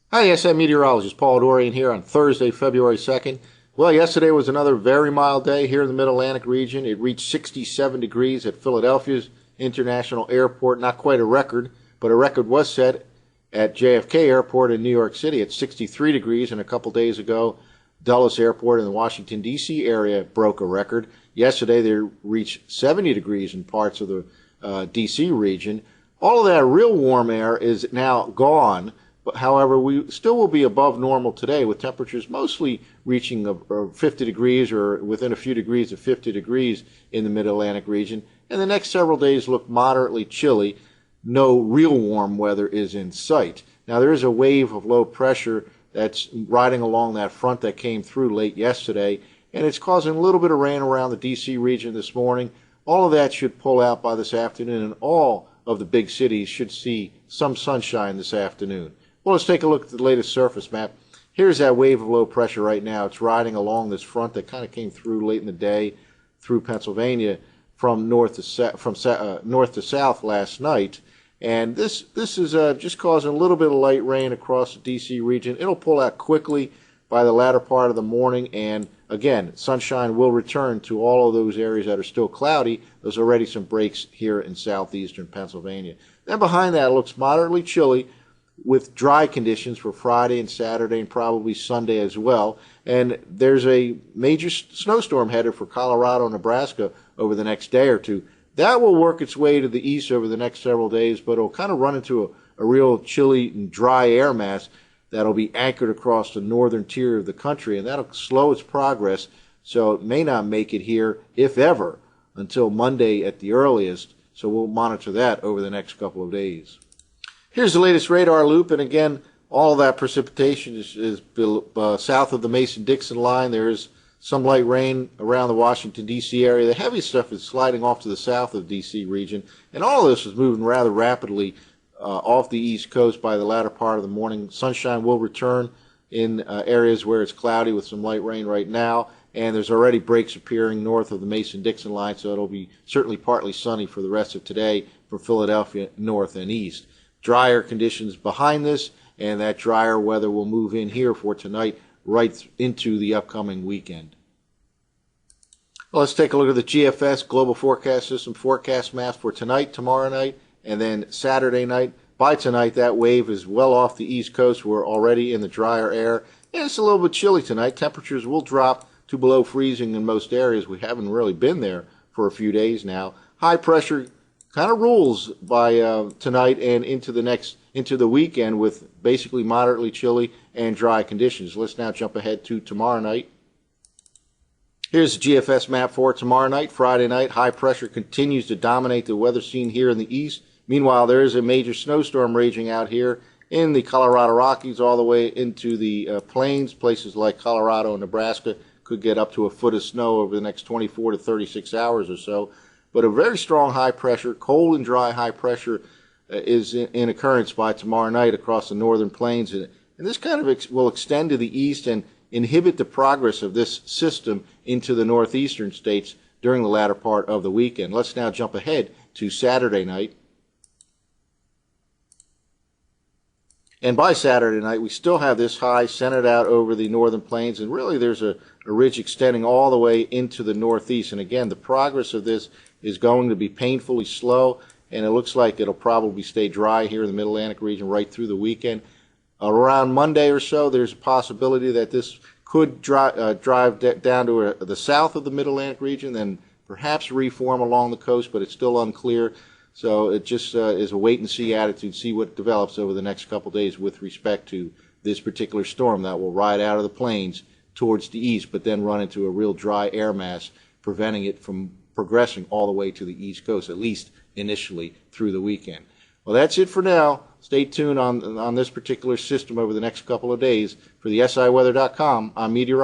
Hi, SI meteorologist Paul Dorian here on Thursday, February 2nd. Well, yesterday was another very mild day here in the Mid-Atlantic region. It reached 67 degrees at Philadelphia's International Airport. Not quite a record, but a record was set at JFK Airport in New York City at 63 degrees, and a couple days ago, Dulles Airport in the Washington, D.C. area broke a record. Yesterday, they reached 70 degrees in parts of the D.C. region. All of that real warm air is now gone. However, we still will be above normal today with temperatures mostly reaching 50 degrees or within a few degrees of 50 degrees in the Mid-Atlantic region. And the next several days look moderately chilly. No real warm weather is in sight. Now, there is a wave of low pressure that's riding along that front that came through late yesterday, and it's causing a little bit of rain around the D.C. region this morning. All of that should pull out by this afternoon, and all of the big cities should see some sunshine this afternoon. Well, let's take a look at the latest surface map. Here's that wave of low pressure right now. It's riding along this front that kind of came through late in the day through Pennsylvania from north to south last night. And this is just causing a little bit of light rain across the D.C. region. It'll pull out quickly by the latter part of the morning. And again, sunshine will return to all of those areas that are still cloudy. There's already some breaks here in southeastern Pennsylvania. Then behind that, it looks moderately chilly, with dry conditions for Friday and Saturday and probably Sunday as well. And there's a major snowstorm headed for Colorado, Nebraska over the next day or two. That will work its way to the east over the next several days, but it'll kind of run into a real chilly and dry air mass that'll be anchored across the northern tier of the country, and that'll slow its progress, so it may not make it here, if ever, until Monday at the earliest. So we'll monitor that over the next couple of days. Here's the latest radar loop, and again, all of that precipitation is south of the Mason-Dixon line. There's some light rain around the Washington, D.C. area. The heavy stuff is sliding off to the south of the D.C. region, and all of this is moving rather rapidly off the East Coast by the latter part of the morning. Sunshine will return in areas where it's cloudy with some light rain right now, and there's already breaks appearing north of the Mason-Dixon line, so it'll be certainly partly sunny for the rest of today for Philadelphia north and east. Drier conditions behind this, and that drier weather will move in here for tonight right into the upcoming weekend. Well, let's take a look at the GFS Global Forecast System forecast map for tonight, tomorrow night, and then Saturday night. By tonight, that wave is well off the East Coast. We're already in the drier air, and it's a little bit chilly tonight. Temperatures will drop to below freezing in most areas. We haven't really been there for a few days now. High pressure kind of rules by tonight and into the weekend with basically moderately chilly and dry conditions. Let's now jump ahead to tomorrow night. Here's the GFS map for tomorrow night, Friday night. High pressure continues to dominate the weather scene here in the east. Meanwhile, there is a major snowstorm raging out here in the Colorado Rockies all the way into the plains. Places like Colorado and Nebraska could get up to a foot of snow over the next 24 to 36 hours or so. But a very strong high pressure, cold and dry high pressure is in occurrence by tomorrow night across the northern plains. And this kind of will extend to the east and inhibit the progress of this system into the northeastern states during the latter part of the weekend. Let's now jump ahead to Saturday night. And by Saturday night, we still have this high centered out over the northern plains, and really there's a ridge extending all the way into the northeast. And again, the progress of this is going to be painfully slow, and it looks like it'll probably stay dry here in the Mid-Atlantic region right through the weekend. Around Monday or so, there's a possibility that this could drive down to the south of the Mid-Atlantic region, then perhaps reform along the coast, but it's still unclear. So it just is a wait-and-see attitude, see what develops over the next couple days with respect to this particular storm that will ride out of the plains towards the east, but then run into a real dry air mass, preventing it from progressing all the way to the East Coast, at least initially through the weekend. Well, that's it for now. Stay tuned on this particular system over the next couple of days. For the SIweather.com, I'm meteorologist